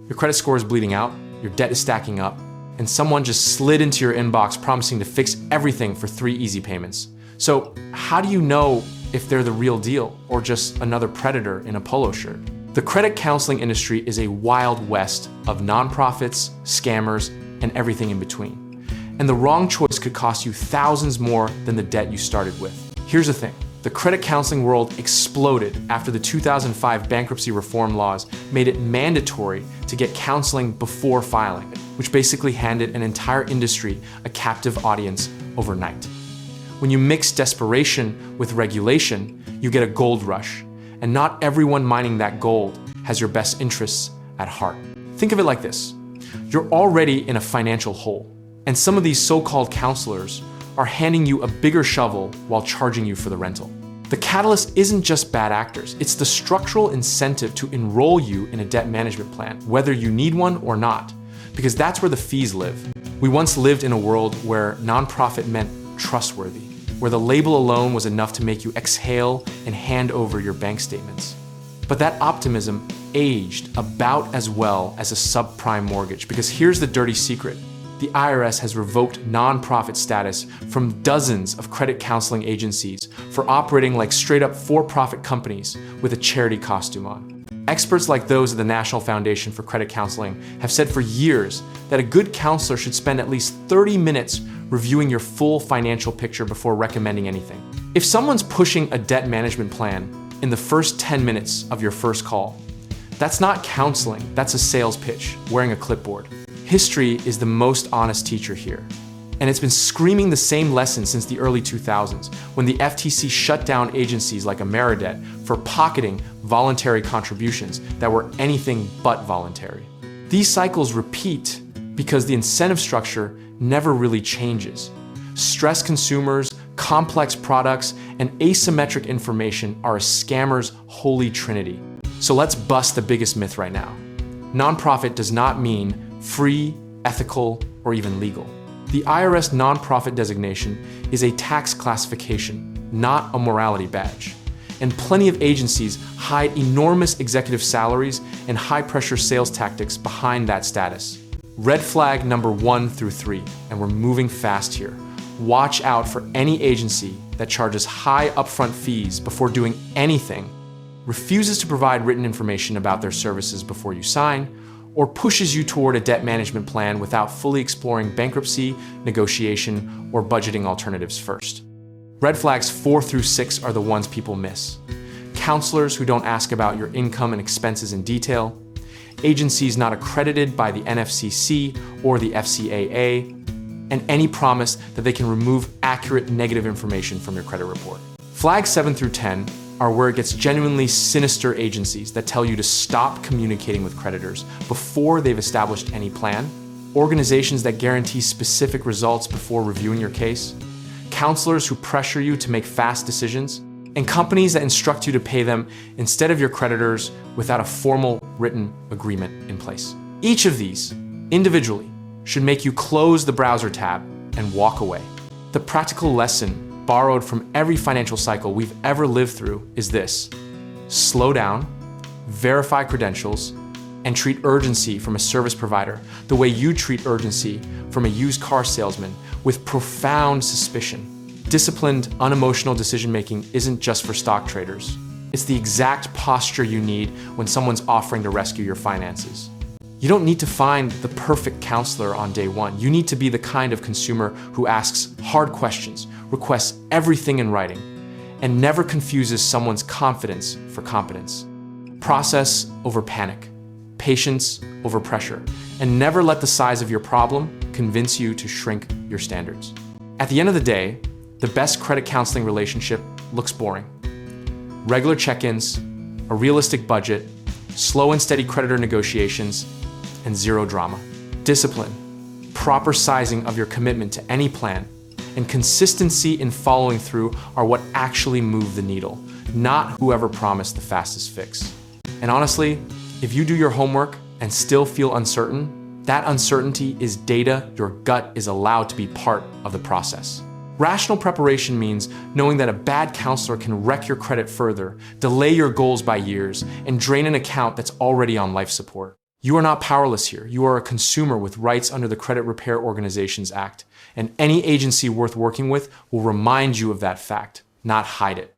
Your credit score is bleeding out, your debt is stacking up, and someone just slid into your inbox promising to fix everything for 3 easy payments. So how do you know if they're the real deal or just another predator in a polo shirt? The credit counseling industry is a wild west of nonprofits, scammers, and everything in between. And the wrong choice could cost you thousands more than the debt you started with. Here's the thing. The credit counseling world exploded after the 2005 bankruptcy reform laws made it mandatory to get counseling before filing, which basically handed an entire industry a captive audience overnight. When you mix desperation with regulation, you get a gold rush, and not everyone mining that gold has your best interests at heart. Think of it like this. You're already in a financial hole, and some of these so-called counselors are handing you a bigger shovel while charging you for the rental. The catalyst isn't just bad actors, it's the structural incentive to enroll you in a debt management plan, whether you need one or not, because that's where the fees live. We once lived in a world where nonprofit meant trustworthy, where the label alone was enough to make you exhale and hand over your bank statements. But that optimism aged about as well as a subprime mortgage, because here's the dirty secret. The IRS has revoked nonprofit status from dozens of credit counseling agencies for operating like straight-up for-profit companies with a charity costume on. Experts like those of the National Foundation for Credit Counseling have said for years that a good counselor should spend at least 30 minutes reviewing your full financial picture before recommending anything. If someone's pushing a debt management plan in the first 10 minutes of your first call, that's not counseling, that's a sales pitch wearing a clipboard. History is the most honest teacher here. And it's been screaming the same lesson since the early 2000s, when the FTC shut down agencies like Ameridebt for pocketing voluntary contributions that were anything but voluntary. These cycles repeat because the incentive structure never really changes. Stressed consumers, complex products, and asymmetric information are a scammer's holy trinity. So let's bust the biggest myth right now. Nonprofit does not mean free, ethical, or even legal. The IRS nonprofit designation is a tax classification, not a morality badge. And plenty of agencies hide enormous executive salaries and high-pressure sales tactics behind that status. Red flag number 1 through 3, and we're moving fast here. Watch out for any agency that charges high upfront fees before doing anything, refuses to provide written information about their services before you sign, or pushes you toward a debt management plan without fully exploring bankruptcy, negotiation, or budgeting alternatives first. Red flags 4 through 6 are the ones people miss. Counselors who don't ask about your income and expenses in detail, agencies not accredited by the NFCC or the FCAA, and any promise that they can remove accurate negative information from your credit report. Flags 7 through 10 are where it gets genuinely sinister agencies that tell you to stop communicating with creditors before they've established any plan, organizations that guarantee specific results before reviewing your case, counselors who pressure you to make fast decisions, and companies that instruct you to pay them instead of your creditors without a formal written agreement in place. Each of these, individually, should make you close the browser tab and walk away. The practical lesson borrowed from every financial cycle we've ever lived through is this: slow down, verify credentials, and treat urgency from a service provider the way you treat urgency from a used car salesman, with profound suspicion. Disciplined, unemotional decision-making isn't just for stock traders. It's the exact posture you need when someone's offering to rescue your finances. You don't need to find the perfect counselor on day one. You need to be the kind of consumer who asks hard questions, requests everything in writing, and never confuses someone's confidence for competence. Process over panic, patience over pressure, and never let the size of your problem convince you to shrink your standards. At the end of the day, the best credit counseling relationship looks boring. Regular check-ins, a realistic budget, slow and steady creditor negotiations, and zero drama. Discipline, proper sizing of your commitment to any plan, and consistency in following through are what actually move the needle, not whoever promised the fastest fix. And honestly, if you do your homework and still feel uncertain, that uncertainty is data your gut is allowed to be part of the process. Rational preparation means knowing that a bad counselor can wreck your credit further, delay your goals by years, and drain an account that's already on life support. You are not powerless here. You are a consumer with rights under the Credit Repair Organizations Act, and any agency worth working with will remind you of that fact, not hide it.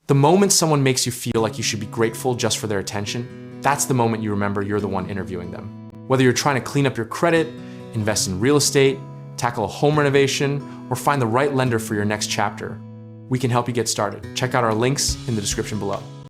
The moment someone makes you feel like you should be grateful just for their attention, that's the moment you remember you're the one interviewing them. Whether you're trying to clean up your credit, invest in real estate, tackle a home renovation, or find the right lender for your next chapter, we can help you get started. Check out our links in the description below.